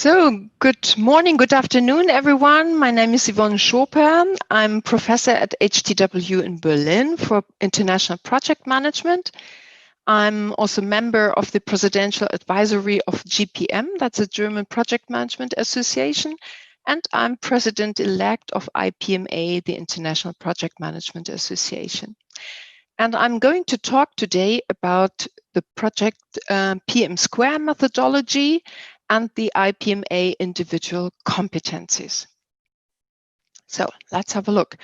So, good morning, good afternoon, everyone. My name is Yvonne Schoper. I'm professor at HTW in Berlin for International Project Management. I'm also member of the Presidential Advisory of GPM, that's a German Project Management Association, and I'm president-elect of IPMA, the International Project Management Association. And I'm going to talk today about the project PM² methodology and the IPMA individual competencies. So let's have a look.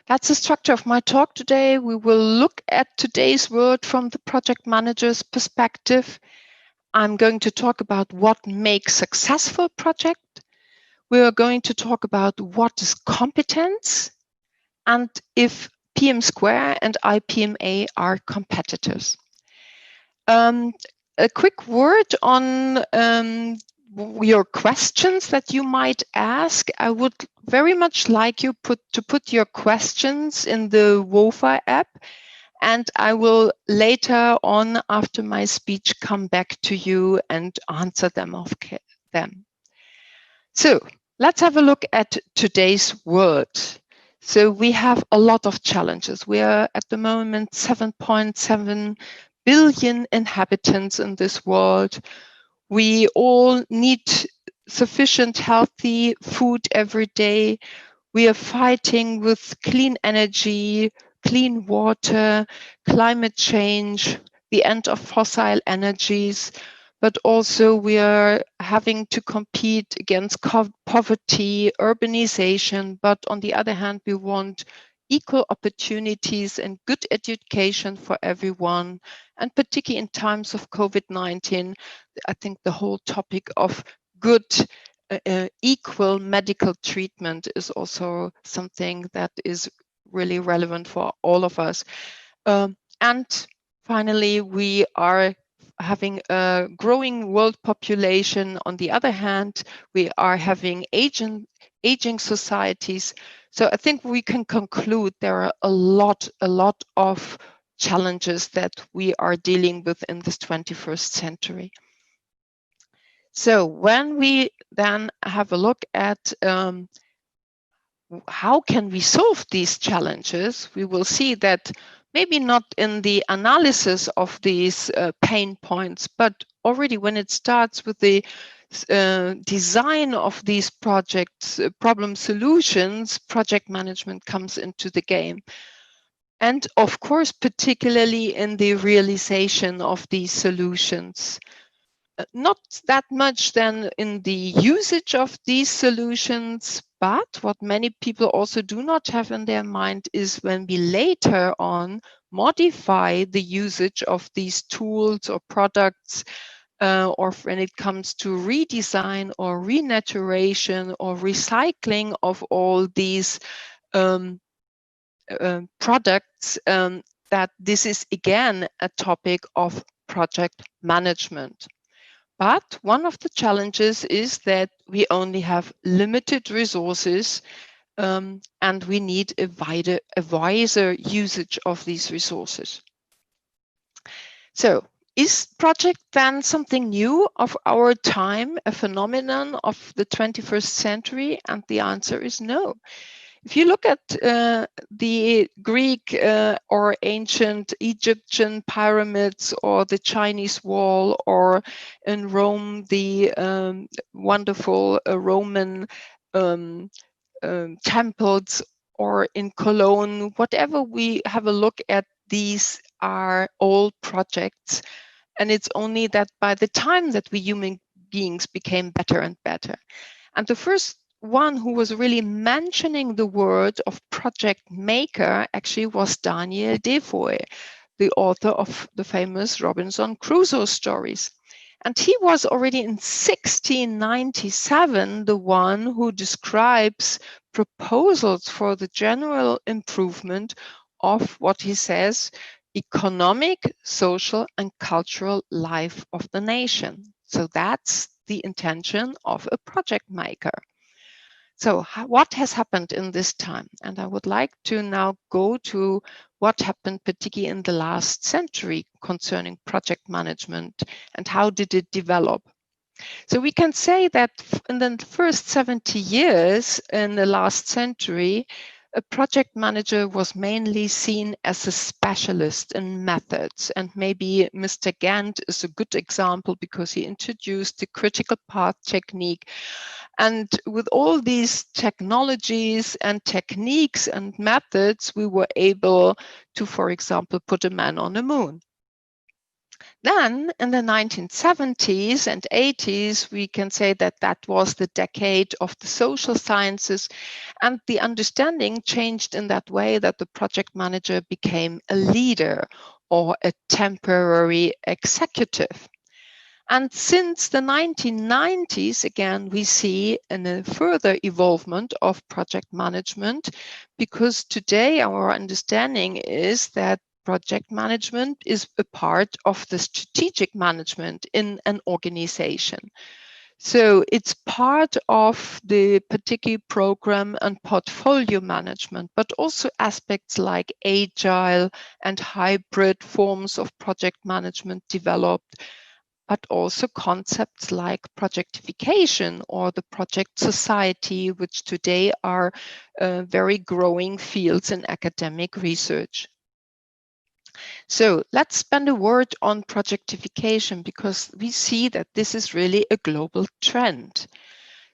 That's the structure of my talk today. We will look at today's world from the project manager's perspective. I'm going to talk about what makes successful project. We are going to talk about what is competence and if PM² and IPMA are competitors. A quick word on your questions that you might ask. I would very much like you to put your questions in the WOFA app, and I will later on after my speech come back to you and answer them. So let's have a look at today's world. So we have a lot of challenges. We are at the moment 7.7 billion inhabitants in this world. We all need sufficient healthy food every day. We are fighting with clean energy, clean water, climate change, the end of fossil energies, but also we are having to compete against poverty, urbanization, but on the other hand, we want equal opportunities and good education for everyone. And particularly in times of COVID-19, I think the whole topic of good equal medical treatment is also something that is really relevant for all of us. And finally, we are having a growing world population. On the other hand, we are having aging societies. So I think we can conclude there are a lot of challenges that we are dealing with in this 21st century. So when we then have a look at how can we solve these challenges, we will see that maybe not in the analysis of these pain points, but already when it starts with the design of these projects, problem solutions, project management comes into the game. And of course, particularly in the realization of these solutions. Not that much then in the usage of these solutions, but what many people also do not have in their mind is when we later on modify the usage of these tools or products, or when it comes to redesign or renaturation or recycling of all these products, that this is again a topic of project management. But one of the challenges is that we only have limited resources, and we need a wiser usage of these resources. So is project then something new of our time, a phenomenon of the 21st century? And the answer is no. If you look at the Greek or ancient Egyptian pyramids or the Chinese wall, or in Rome, the wonderful Roman temples, or in Cologne, whatever we have a look at, these are all projects. And it's only that by the time that we human beings became better and better. And the first one who was really mentioning the word of project maker actually was Daniel Defoe, the author of the famous Robinson Crusoe stories. And he was already in 1697 the one who describes proposals for the general improvement of what he says, economic, social, and cultural life of the nation. So that's the intention of a project maker. So what has happened in this time? And I would like to now go to what happened particularly in the last century concerning project management and how did it develop. So we can say that in the first 70 years in the last century, a project manager was mainly seen as a specialist in methods. And maybe Mr. Gantt is a good example because he introduced the critical path technique. And with all these technologies and techniques and methods, we were able to, for example, put a man on the moon. Then in the 1970s and 80s, we can say that that was the decade of the social sciences, and the understanding changed in that way that the project manager became a leader or a temporary executive. And since the 1990s, again, we see a further evolvement of project management, because today our understanding is that project management is a part of the strategic management in an organization. So it's part of the particular program and portfolio management, but also aspects like agile and hybrid forms of project management developed, but also concepts like projectification or the project society, which today are very growing fields in academic research. So let's spend a word on projectification, because we see that this is really a global trend.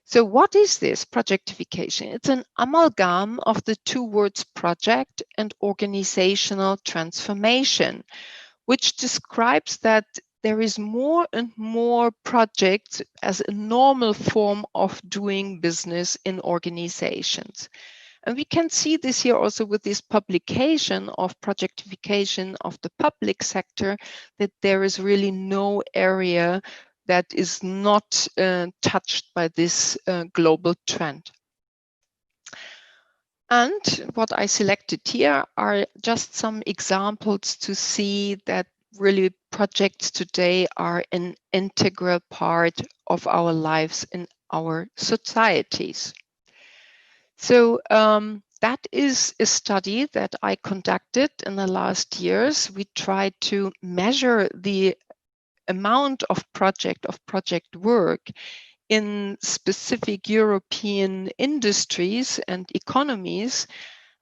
So what is this projectification? It's an amalgam of the two words project and organizational transformation, which describes that there is more and more projects as a normal form of doing business in organizations. And we can see this here also with this publication of projectification of the public sector, that there is really no area that is not touched by this global trend. And what I selected here are just some examples to see that really projects today are an integral part of our lives in our societies. So that is a study that I conducted in the last years. We tried to measure the amount of project work in specific European industries and economies.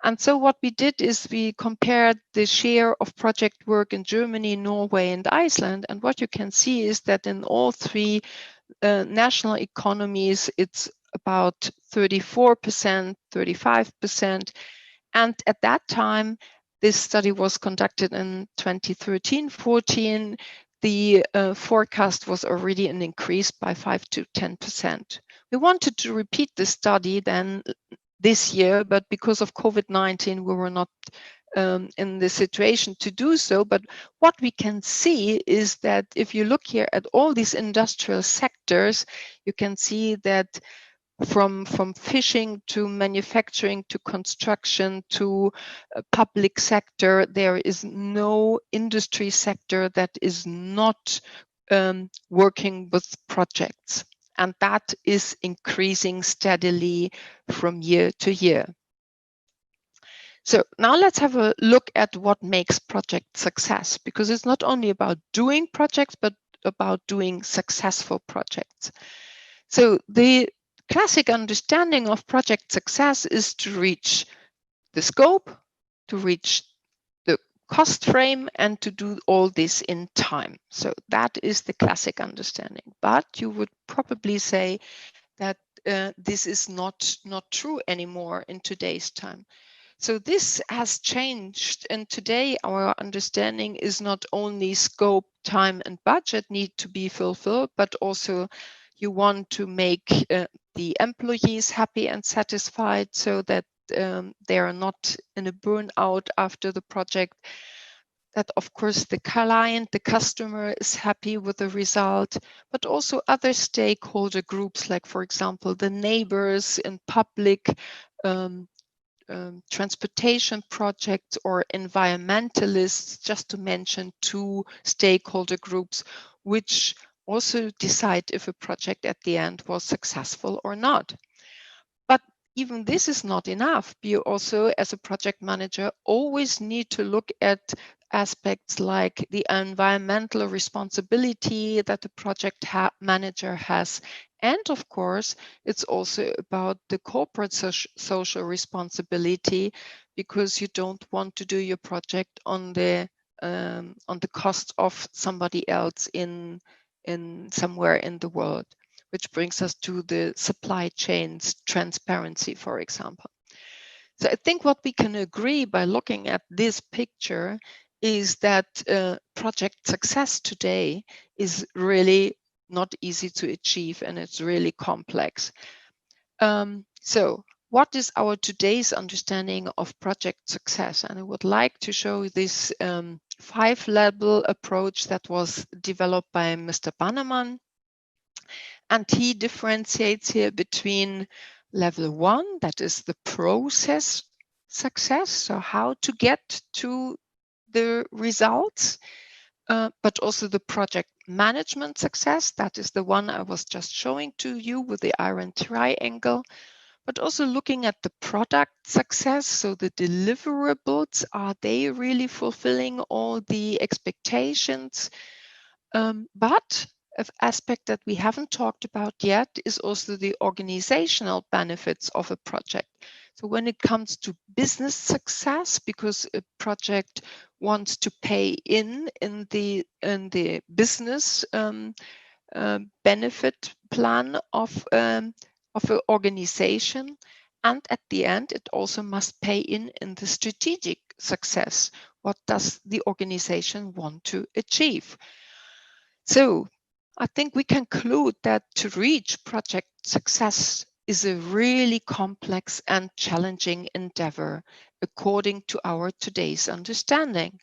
And so what we did is we compared the share of project work in Germany, Norway, and Iceland. And what you can see is that in all three national economies, it's about 34%, 35%. And at that time, this study was conducted in 2013-14. The forecast was already an increase by 5 to 10%. We wanted to repeat the study then this year, but because of COVID-19, we were not in the situation to do so. But what we can see is that if you look here at all these industrial sectors, you can see that from fishing to manufacturing to construction to public sector, there is no industry sector that is not working with projects. And that is increasing steadily from year to year. So now let's have a look at what makes project success, because it's not only about doing projects, but about doing successful projects. So the classic understanding of project success is to reach the scope, to reach the cost frame, and to do all this in time. So that is the classic understanding. But you would probably say that this is not true anymore in today's time. So this has changed, and today our understanding is not only scope, time, and budget need to be fulfilled, but also you want to make the employees happy and satisfied, so that they are not in a burnout after the project. That of course the client, the customer is happy with the result, but also other stakeholder groups, like for example the neighbors in public transportation projects or environmentalists, just to mention two stakeholder groups, which also decide if a project at the end was successful or not. But even this is not enough. You also, as a project manager, always need to look at aspects like the environmental responsibility that the project manager has. And of course, it's also about the corporate social responsibility, because you don't want to do your project on the cost of somebody else in somewhere in the world, which brings us to the supply chains transparency, for example. So I think what we can agree by looking at this picture is that project success today is really not easy to achieve, and it's really complex. So what is our today's understanding of project success? And I would like to show this 5-level approach that was developed by Mr. Bannerman. And he differentiates here between level 1, that is the process success, so how to get to the results, but also the project management success, that is the one I was just showing to you with the iron triangle, but also looking at the product success, so the deliverables, are they really fulfilling all the expectations? But an aspect that we haven't talked about yet is also the organizational benefits of a project. So when it comes to business success, because a project wants to pay in the business benefit plan of an organization, and at the end it also must pay in the strategic success. What does the organization want to achieve? So I think we conclude that to reach project success is a really complex and challenging endeavor according to our today's understanding.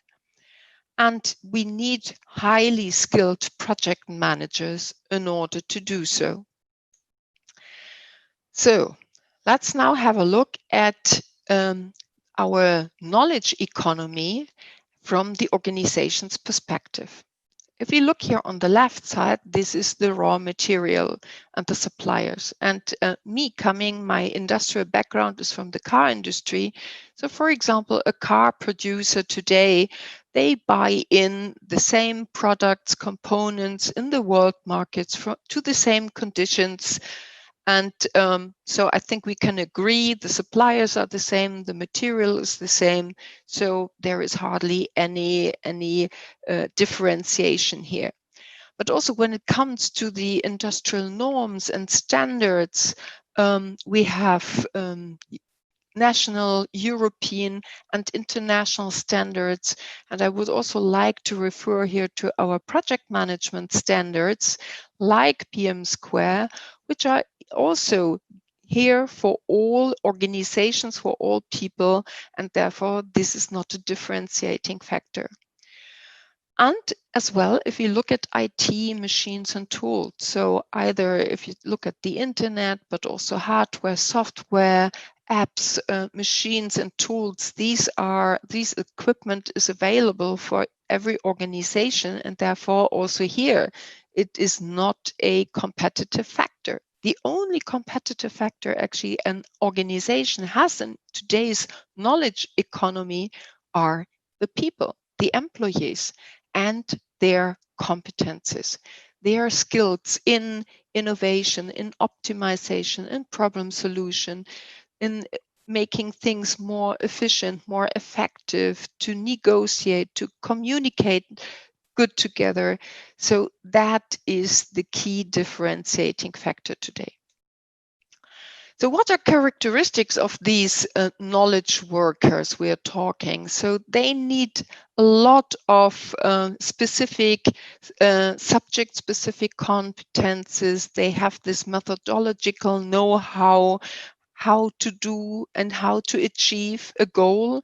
And we need highly skilled project managers in order to do so. So let's now have a look at our knowledge economy from the organization's perspective. If we look here on the left side, this is the raw material and the suppliers. And my industrial background is from the car industry. So for example, a car producer today, they buy in the same products, components in the world markets to the same conditions. And so I think we can agree the suppliers are the same, the material is the same, so there is hardly any differentiation here. But also when it comes to the industrial norms and standards, we have national, European, and international standards. And I would also like to refer here to our project management standards like PM², which are also here for all organizations, for all people, and therefore this is not a differentiating factor. And as well, if you look at IT, machines and tools, so either if you look at the internet, but also hardware, software, apps, machines and tools, these equipment is available for every organization, and therefore also here, it is not a competitive factor. The only competitive factor actually an organization has in today's knowledge economy are the people, the employees, and their competences, their skills in innovation, in optimization, in problem solution, in making things more efficient, more effective, to negotiate, to communicate good together. So that is the key differentiating factor today. So what are characteristics of these knowledge workers we are talking? So they need a lot of specific subject-specific competences. They have this methodological know-how, how to do and how to achieve a goal.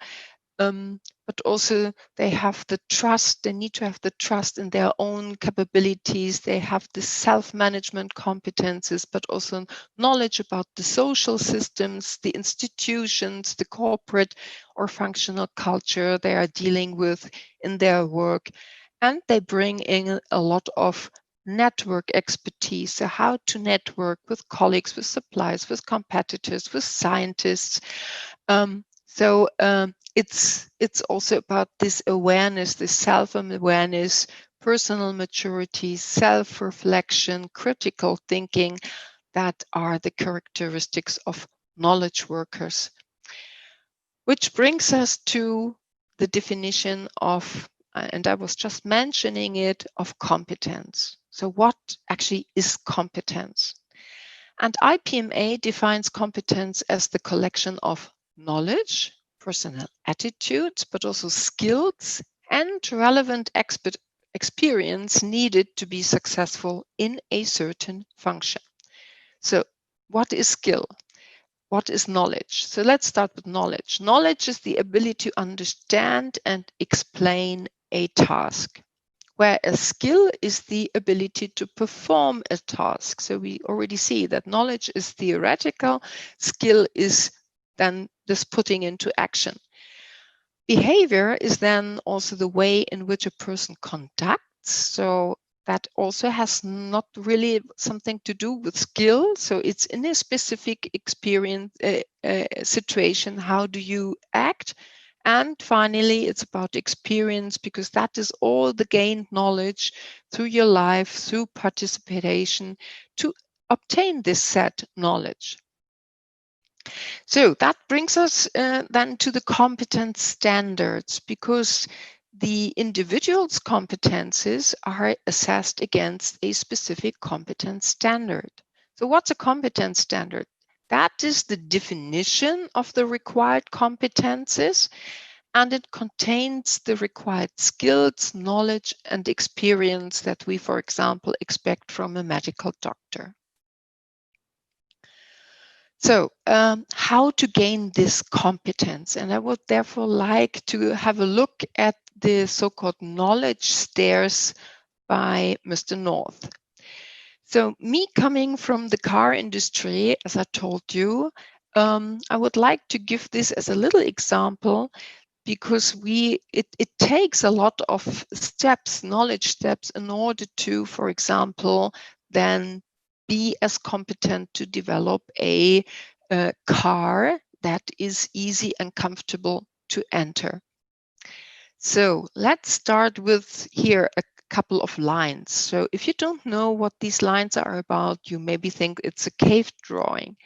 But also they have the trust, they need to have the trust in their own capabilities. They have the self-management competences, but also knowledge about the social systems, the institutions, the corporate or functional culture they are dealing with in their work. And they bring in a lot of network expertise, so how to network with colleagues, with suppliers, with competitors, with scientists. it's also about this awareness, this self-awareness, personal maturity, self-reflection, critical thinking, that are the characteristics of knowledge workers. Which brings us to the definition of, and I was just mentioning it, of competence. So what actually is competence? And IPMA defines competence as the collection of knowledge, personal attitudes, but also skills and relevant experience needed to be successful in a certain function. So what is skill? What is knowledge? So let's start with knowledge. Knowledge is the ability to understand and explain a task, whereas skill is the ability to perform a task. So we already see that knowledge is theoretical, skill is then this putting into action. Behavior is then also the way in which a person conducts. So that also has not really something to do with skill. So it's in a specific experience situation, how do you act? And finally, it's about experience, because that is all the gained knowledge through your life, through participation to obtain this set knowledge. So that brings us then to the competence standards, because the individual's competences are assessed against a specific competence standard. So what's a competence standard? That is the definition of the required competences, and it contains the required skills, knowledge, and experience that we, for example, expect from a medical doctor. So how to gain this competence? And I would therefore like to have a look at the so-called knowledge stairs by Mr. North. So me coming from the car industry, as I told you, I would like to give this as a little example, because it takes a lot of steps, knowledge steps, in order to, for example, then be as competent to develop a car that is easy and comfortable to enter. So let's start with here a couple of lines. So if you don't know what these lines are about, you maybe think it's a cave drawing.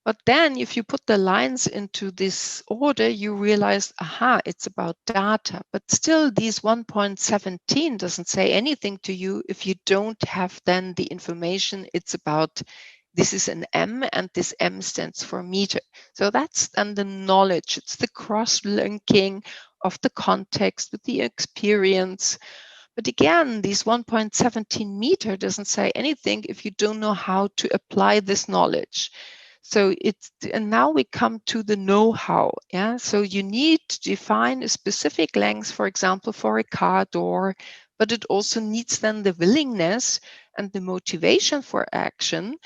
But then if you put the lines into this order, you realize, aha, it's about data. But still, these 1.17 doesn't say anything to you if you don't have then the information. It's about, this is an M, and this M stands for meter. So that's then the knowledge. It's the cross-linking of the context with the experience. But again, these 1.17 meter doesn't say anything if you don't know how to apply this knowledge. So and now we come to the know-how. Yeah. So you need to define a specific length, for example, for a car door, but it also needs then the willingness and the motivation for action,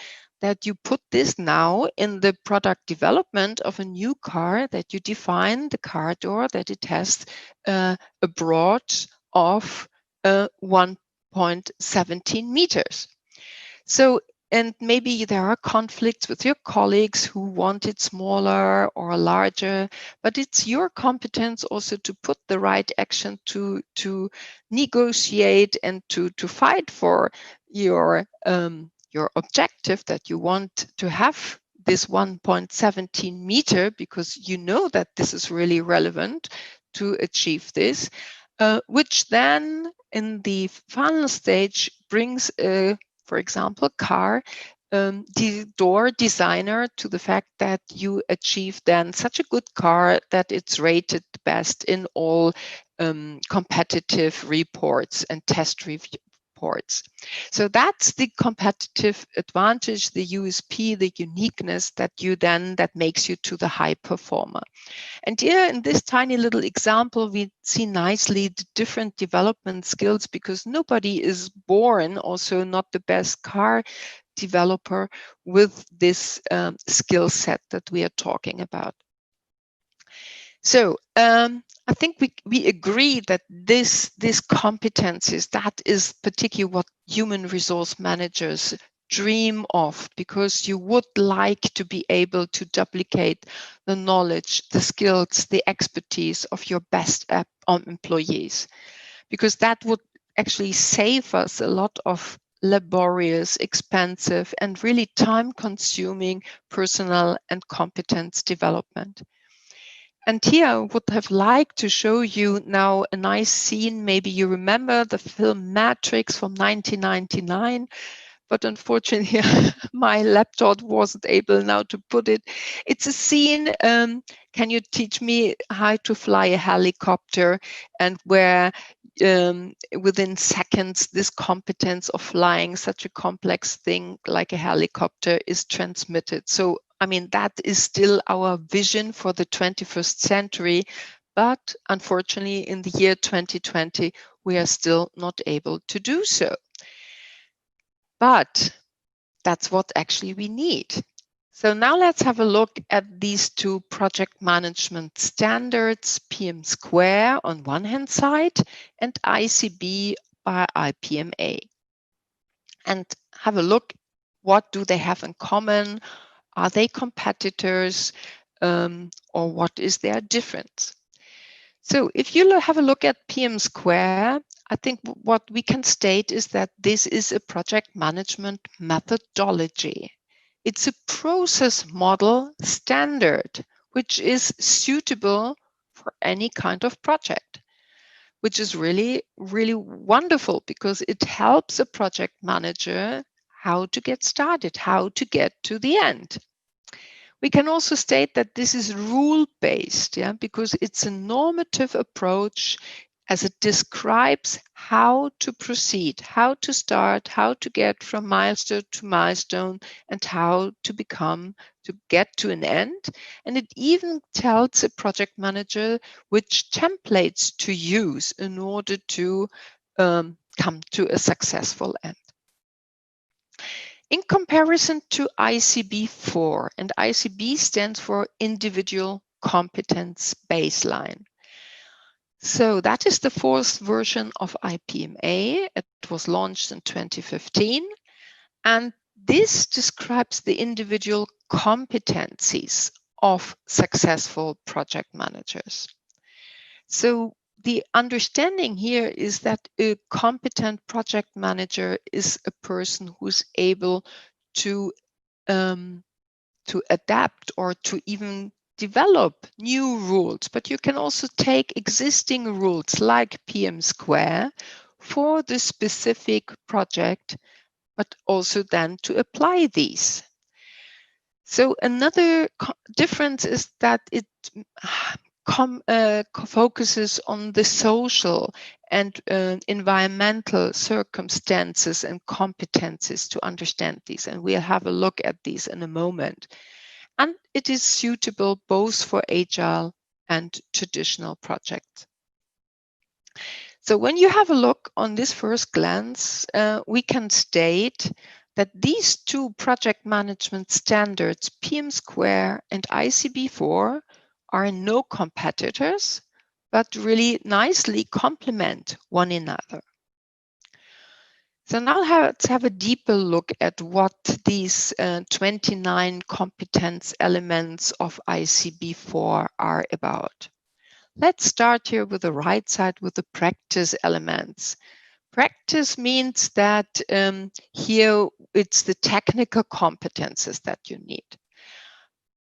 that you put this now in the product development of a new car, that you define the car door, that it has a broad of 1.17 meters. So, and maybe there are conflicts with your colleagues who want it smaller or larger, but it's your competence also to put the right action to negotiate and to fight for your objective, that you want to have this 1.17 meter, because you know that this is really relevant to achieve this, which then in the final stage brings a, for example, car the door designer to the fact that you achieve then such a good car that it's rated best in all competitive reports and test reports. So that's the competitive advantage, the USP, the uniqueness that makes you to the high performer. And here in this tiny little example, we see nicely the different development skills, because nobody is born, also not the best car developer, with this skill set that we are talking about. So I think we agree that this competencies, that is particularly what human resource managers dream of, because you would like to be able to duplicate the knowledge, the skills, the expertise of your best employees, because that would actually save us a lot of laborious, expensive, and really time-consuming personal and competence development. And here I would have liked to show you now a nice scene. Maybe you remember the film Matrix from 1999, but unfortunately my laptop wasn't able now to put it. It's a scene, can you teach me how to fly a helicopter, and where within seconds this competence of flying such a complex thing like a helicopter is transmitted. So I mean, that is still our vision for the 21st century, but unfortunately in the year 2020 we are still not able to do so. But that's what actually we need. So now let's have a look at these two project management standards, PM² on one hand side and ICB by IPMA. And have a look, what do they have in common? Are they competitors, or what is their difference? So if you have a look at PM², I think what we can state is that this is a project management methodology. It's a process model standard, which is suitable for any kind of project, which is really, really wonderful because it helps a project manager how to get started, how to get to the end. We can also state that this is rule-based, because it's a normative approach, as it describes how to proceed, how to start, how to get from milestone to milestone, and how to get to an end. And it even tells a project manager which templates to use in order to come to a successful end. In comparison to ICB4, and ICB stands for Individual Competence Baseline. So that is the fourth version of IPMA. It was launched in 2015. And this describes the individual competencies of successful project managers. So the understanding here is that a competent project manager is a person who's able to adapt or to even develop new rules, but you can also take existing rules like PM² for the specific project, but also then to apply these. So another difference is that it focuses on the social and environmental circumstances and competences to understand these, and we'll have a look at these in a moment. And it is suitable both for agile and traditional projects. So when you have a look on this first glance, we can state that these two project management standards, PM² and ICB4, are no competitors, but really nicely complement one another. So now let's have a deeper look at what these 29 competence elements of ICB4 are about. Let's start here with the right side with the practice elements. Practice means that here it's the technical competences that you need.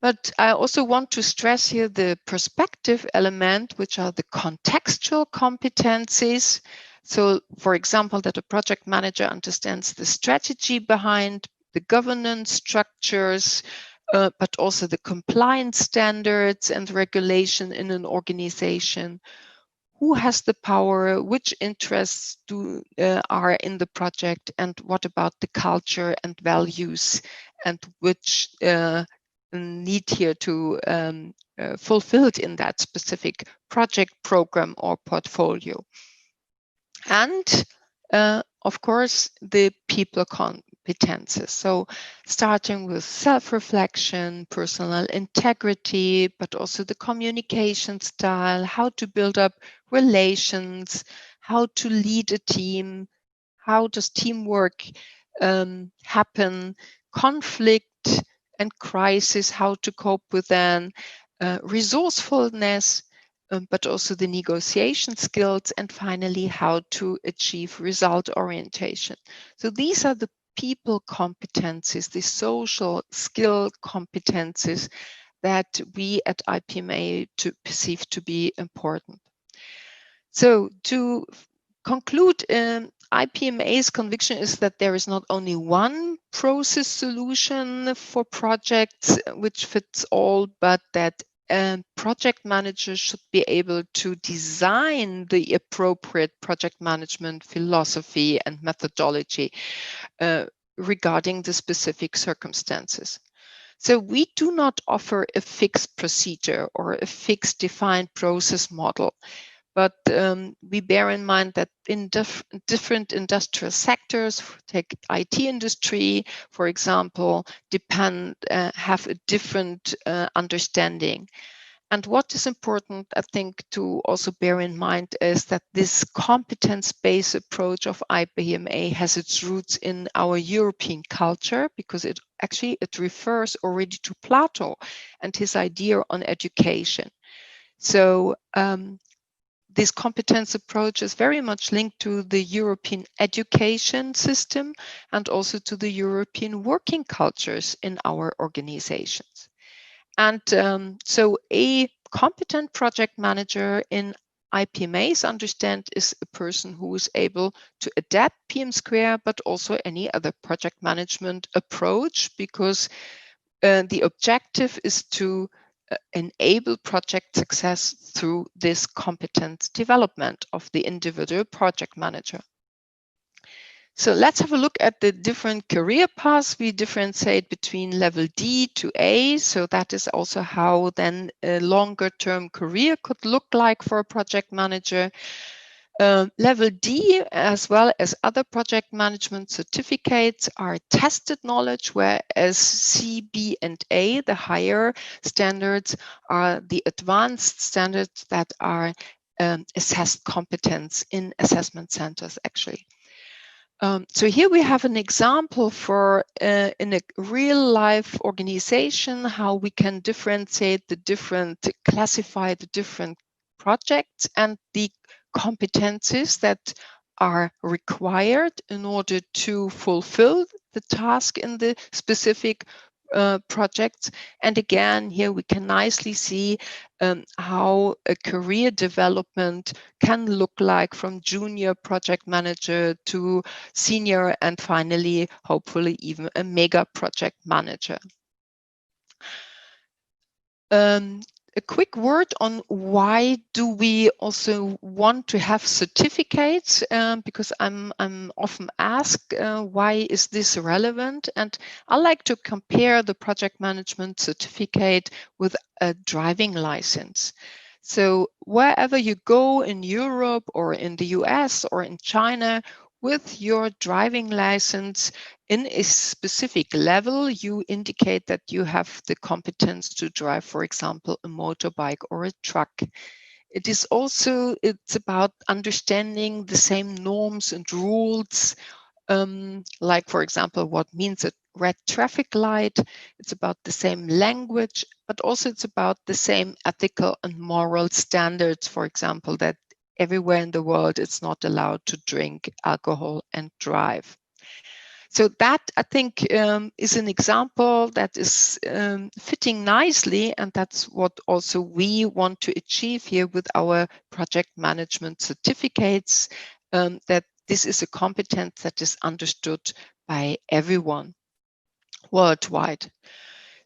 But I also want to stress here the perspective element, which are the contextual competencies. So, for example, that a project manager understands the strategy behind the governance structures, but also the compliance standards and regulation in an organization. Who has the power? Which interests are in the project? And what about the culture and values? And which need here to fulfilled in that specific project, program, or portfolio? And of course, the people competences. So starting with self-reflection, personal integrity, but also the communication style, how to build up relations, how to lead a team, how does teamwork happen, conflict and crisis, how to cope with them, resourcefulness, but also the negotiation skills, and finally, how to achieve result orientation. So these are the people competencies, the social skill competencies that we at IPMA perceive to be important. So to conclude, IPMA's conviction is that there is not only one process solution for projects which fits all, but that project managers should be able to design the appropriate project management philosophy and methodology regarding the specific circumstances. So we do not offer a fixed procedure or a fixed defined process model. But we bear in mind that in different industrial sectors, take IT industry, for example, have a different understanding. And what is important, I think, to also bear in mind is that this competence-based approach of IPMA has its roots in our European culture, because it refers already to Plato and his idea on education. So this competence approach is very much linked to the European education system and also to the European working cultures in our organizations. And so a competent project manager in IPMA's understand is a person who is able to adapt PM², but also any other project management approach, because the objective is to enable project success through this competence development of the individual project manager. So let's have a look at the different career paths. We differentiate between level D to A. So that is also how then a longer term career could look like for a project manager. Level D, as well as other project management certificates, are tested knowledge, whereas C, B, and A, the higher standards, are the advanced standards that are assessed competence in assessment centers, actually. So here we have an example for in a real life organization, how we can differentiate classify the different projects and the competencies that are required in order to fulfill the task in the specific projects. And again, here we can nicely see how a career development can look like from junior project manager to senior, and finally, hopefully even a mega project manager. A quick word on why do we also want to have certificates, because I'm often asked why is this relevant, and I like to compare the project management certificate with a driving license. So wherever you go in Europe or in the US or in China, with your driving license in a specific level, you indicate that you have the competence to drive, for example, a motorbike or a truck. It's about understanding the same norms and rules, like, for example, what means a red traffic light. It's about the same language, but also it's about the same ethical and moral standards, for example, that everywhere in the world it's not allowed to drink alcohol and drive. So that, I think, is an example that is fitting nicely, and that's what also we want to achieve here with our project management certificates, that this is a competence that is understood by everyone worldwide.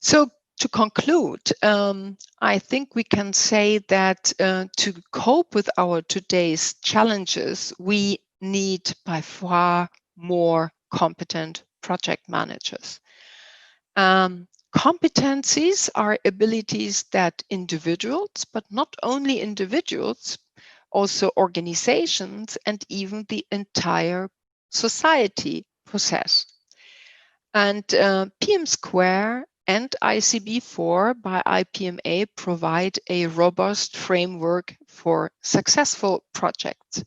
So to conclude, I think we can say that to cope with our today's challenges, we need by far more competent project managers. Competencies are abilities that individuals, but not only individuals, also organizations and even the entire society possess. And PM² and ICB4 by IPMA provide a robust framework for successful projects.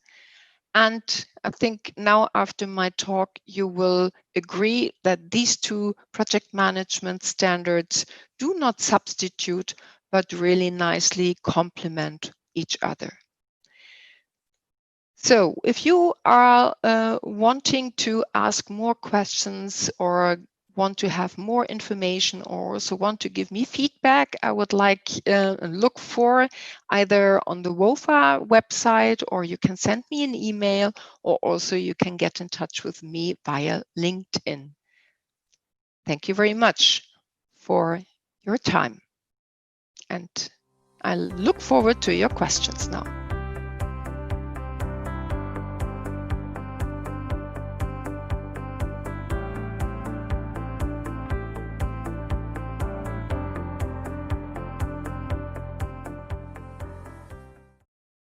And I think now after my talk, you will agree that these two project management standards do not substitute, but really nicely complement each other. So if you are wanting to ask more questions or want to have more information or also want to give me feedback, I would like look for either on the WOFA website, or you can send me an email, or also you can get in touch with me via LinkedIn. Thank you very much for your time. And I look forward to your questions now.